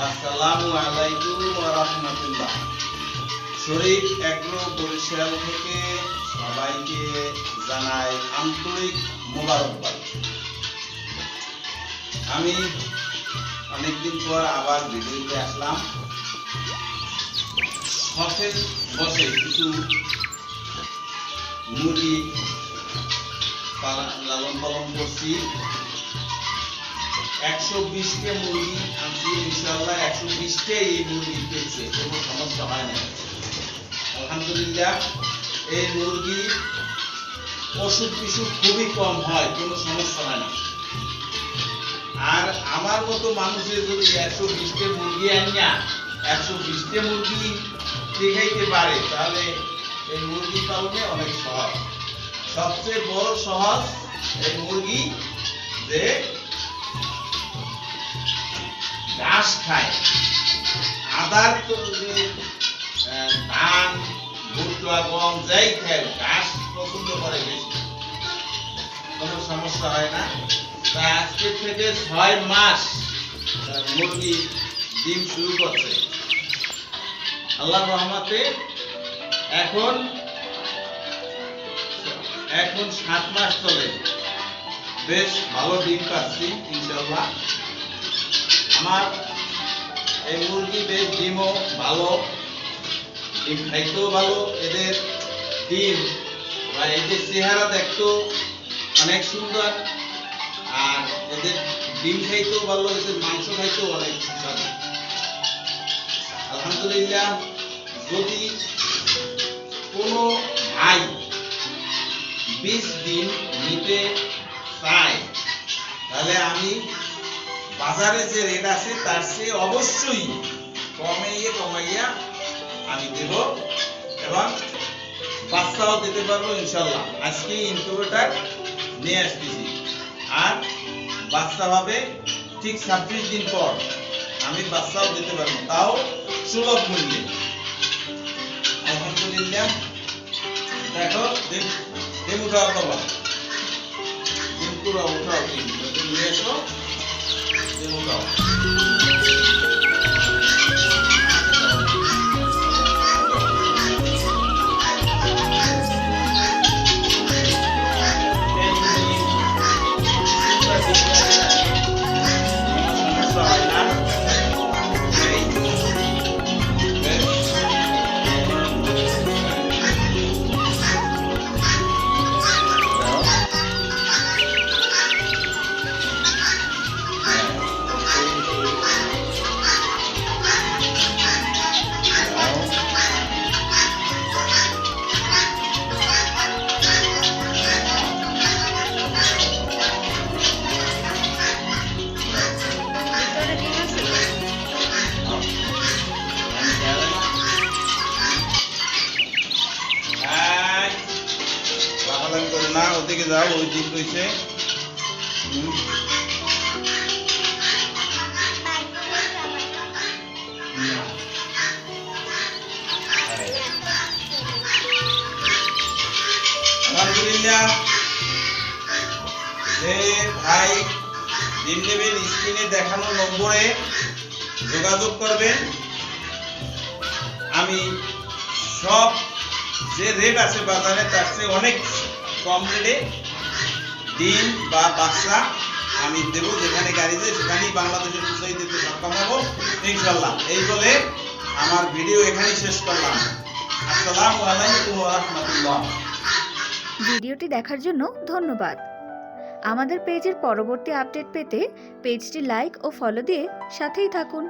আসসালামু আলাইকুম ওয়া রাহমাতুল্লাহ। শরীফ এগ্রো বরিশাল থেকে সবাইকে জানাই আন্তরিক মোবারকবাদ। আমি অনেকদিন পর আবার ভিডিওতে আসলাম। শখে বসে কিছু মুরগি লালন পালন করছি। 120টা মুরগি আনছি, ইনশাআল্লাহ 120টাই এই মুরগি পেয়েছে, কোনো সমস্যা হয় না আলহামদুলিল্লাহ। এই মুরগি অসুখ বিসুখ খুবই কম হয়, কোনো সমস্যা হয় না। আর আমার মতো মানুষের যদি 120টা মুরগি আনিয়া 120টা মুরগি দেখাইতে পারে, তাহলে এই মুরগি পালনে অনেক সহজ। সবচেয়ে বড় সহজ এই মুরগি যে ঘাস খায়, আদার তো যে ধান ভুট্টা গম যাই খায়, ঘাস পছন্দ করে বেশি, কোনো সমস্যা হয় না। তাই আজকে থেকে 6 মাস মুরগি ডিম শুরু করছে আল্লাহর রহমতে। এখন 7 মাস চলে, বেশ ভালো ডিম পাচ্ছি ইনশাআল্লাহ। আমার এই মুরগি বেশ ডিমও ভালো, ডিম খাইতেও ভালো। এদের ডিম বা এদের চেহারা দেখতেও অনেক সুন্দর, আর এদের ডিম খাইতেও ভালো, এদের মাংস খাইতেও অনেক সুস্বাদু আলহামদুলিল্লাহ। যদি কোনো ভাই 20 ডিম নিতে চায়, তাহলে আমি বাজারে যে রেট আছে তার চেয়ে অবশ্যই কমাইয়া আমি দেব, এবং বাচ্চাও দিতে পারবো ইনশাল্লাহ। আজকে ইনকিউবেটর নিয়ে আসতেছি, আর বাচ্চা হবে ঠিক 26 দিন পর আমি বাচ্চাও দিতে পারবো, তাও সুলভ মূল্যে আলহামদুলিল্লাহ। দেখো ডিম উঠাও বাবা, ডিম পুরো উঠাও, ডিম নিয়ে এসো, ডিম উঠাও। না ওদিকে যাও, ওই দিক রয়েছে। আলহামদুলিল্লাহ। যে ভাই ডিম নেবেন, স্ক্রিনে দেখানো নম্বরে যোগাযোগ করবেন। আমি সব যে রেট আছে বাজারে তার চেয়ে অনেক কম রেটে ডিম বা বাচ্চা আমি দেবো। যেখানে গাড়ি যায় সেখানেই বাংলাদেশে পৌঁছাই দিতে সক্ষম হবো ইনশাল্লাহ। এই বলে আমার ভিডিও এখানেই শেষ করলাম। আসসালামু আলাইকুম ওয়া রাহমাতুল্লাহ। ভিডিওটি দেখার জন্য ধন্যবাদ। আমাদের পেজের পরবর্তী আপডেট পেতে পেজটি লাইক ও ফলো দিয়ে সাথেই থাকুন।